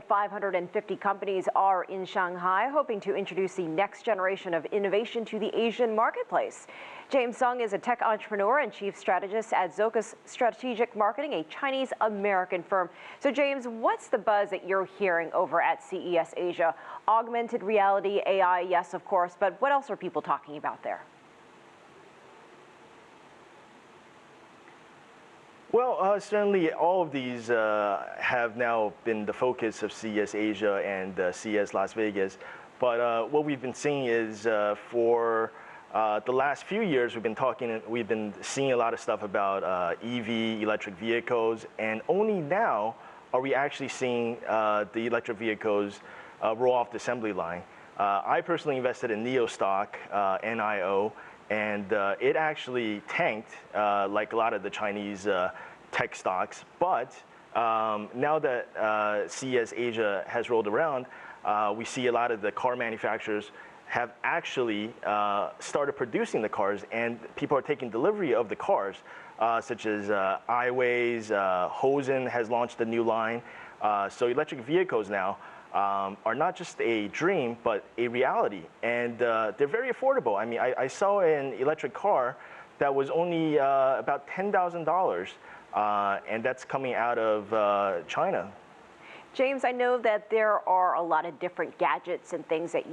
550 companies are in Shanghai, hoping to introduce the next generation of innovation to the Asian marketplace. James Sung is a tech entrepreneur and chief strategist at Zocus Strategic Marketing, a Chinese-American firm. So James, what's the buzz that you're hearing over at CES Asia? Augmented reality, AI, yes, of course, but what else are people talking about there? Well, certainly all of these have now been the focus of CES Asia and CES Las Vegas. But what we've been seeing is for the last few years, we've been seeing a lot of stuff about EV, electric vehicles, and only now are we actually seeing the electric vehicles roll off the assembly line. I personally invested in NIO stock, NIO, and it actually tanked like a lot of the Chinese tech stocks. But now that CES Asia has rolled around, we see a lot of the car manufacturers have actually started producing the cars, and people are taking delivery of the cars, such as iWays, Hosen has launched a new line. So electric vehicles now are not just a dream, but a reality. And they're very affordable. I mean, I saw an electric car that was only about $10,000, and that's coming out of China. James, I know that there are a lot of different gadgets and things that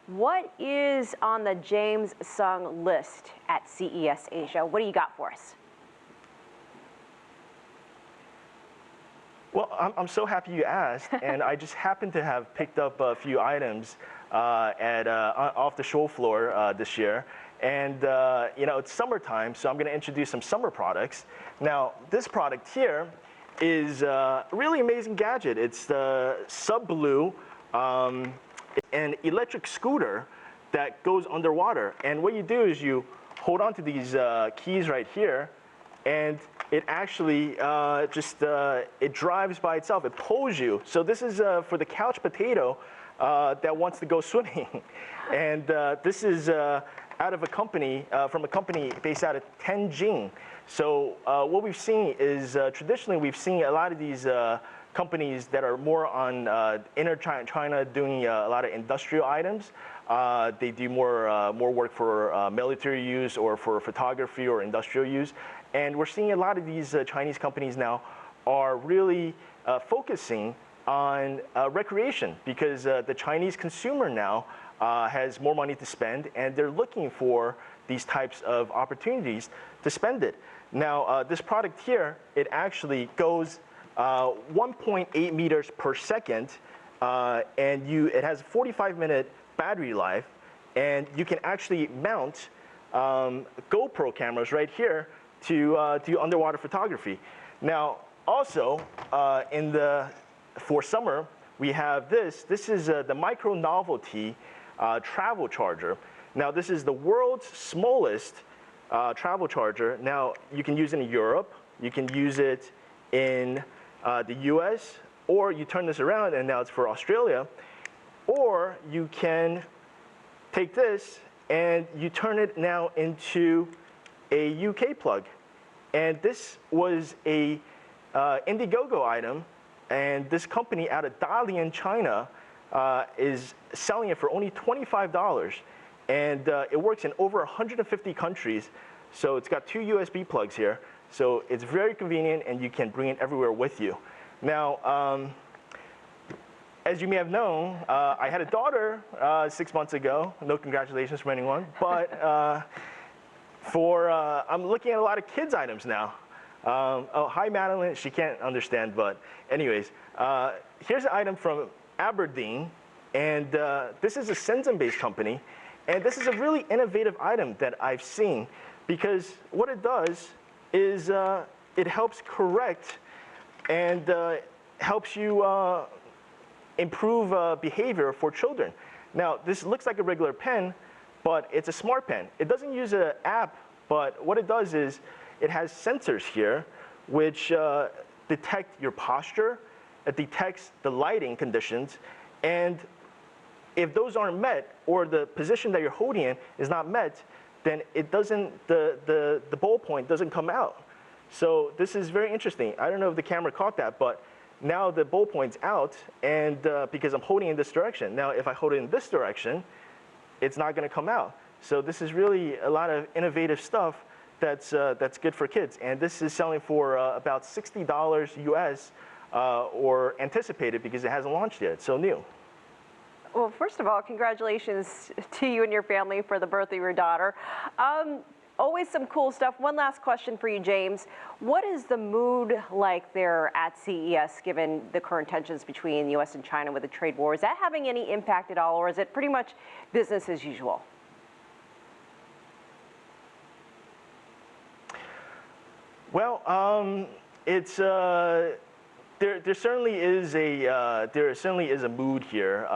what is on the James Sung list at CES Asia? What do you got for us? Well, I'm so happy you asked, and I just happened to have picked up a few items off the show floor this year. And you know, it's summertime, so I'm going to introduce some summer products. Now, this product here is a really amazing gadget. It's the SubBlue, an electric scooter that goes underwater. And what you do is you hold on to these keys right here, and it actually it drives by itself. It pulls you. So this is for the couch potato that wants to go swimming. And this is out of a company, from a company based out of Tianjin. So what we've seen is traditionally we've seen a lot of these companies that are more on inner China doing a lot of industrial items. They do more work for military use or for photography or industrial use. And we're seeing a lot of these Chinese companies now are really focusing on recreation, because the Chinese consumer now has more money to spend, and they're looking for these types of opportunities to spend it. Now, this product here, it actually goes 1.8 meters per second, and it has a 45-minute battery life, and you can actually mount GoPro cameras right here to do underwater photography. Now, also for summer, we have this. This is the Micro Novelty travel charger. Now, this is the world's smallest travel charger. Now, you can use it in Europe, you can use it in the US, or you turn this around and now it's for Australia, or you can take this and you turn it now into a UK plug. And this was a Indiegogo item, and this company out of Dalian, China is selling it for only $25. And it works in over 150 countries. So it's got 2 USB plugs here. So it's very convenient, and you can bring it everywhere with you. Now, as you may have known, I had a daughter 6 months ago. No congratulations from anyone. But I'm looking at a lot of kids' items now. Oh, hi, Madeline. She can't understand, but anyways, here's an item from Aberdeen, and this is a Shenzhen-based company, and this is a really innovative item that I've seen, because what it does is it helps correct and helps you improve behavior for children. Now, this looks like a regular pen, but it's a smart pen. It doesn't use an app, but what it does is it has sensors here which detect your posture, it detects the lighting conditions, and if those aren't met, or the position that you're holding in is not met, then it doesn't, the ballpoint doesn't come out. So this is very interesting. I don't know if the camera caught that, but now the ballpoint's out, and because I'm holding in this direction. Now, if I hold it in this direction, it's not going to come out. So this is really a lot of innovative stuff that's good for kids. And this is selling for about $60 US, or anticipated because it hasn't launched yet. So new. Well, first of all, congratulations to you and your family for the birth of your daughter. Always some cool stuff. One last question for you, James. What is the mood like there at CES, given the current tensions between the U.S. and China with the trade war? Is that having any impact at all, or is it pretty much business as usual? Well, it's there certainly is a mood here,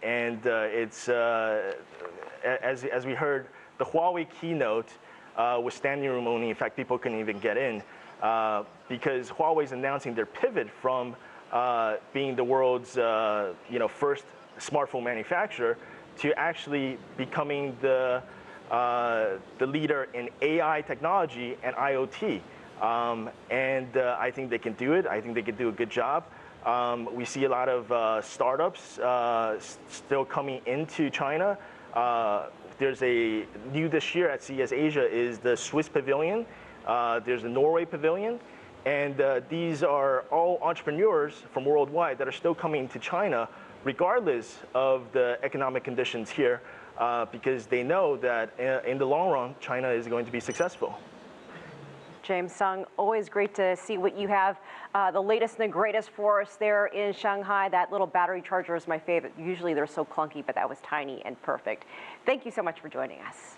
and it's as we heard, the Huawei keynote was standing room only. In fact, people couldn't even get in because Huawei is announcing their pivot from being the world's first smartphone manufacturer to actually becoming the leader in AI technology and IoT. I think they can do it. I think they can do a good job. We see a lot of startups still coming into China. There's a new this year at CES Asia is the Swiss Pavilion. There's the Norway Pavilion. And these are all entrepreneurs from worldwide that are still coming to China regardless of the economic conditions here because they know that in the long run, China is going to be successful. James Sung, always great to see what you have, the latest and the greatest for us there in Shanghai. That little battery charger is my favorite. Usually they're so clunky, but that was tiny and perfect. Thank you so much for joining us.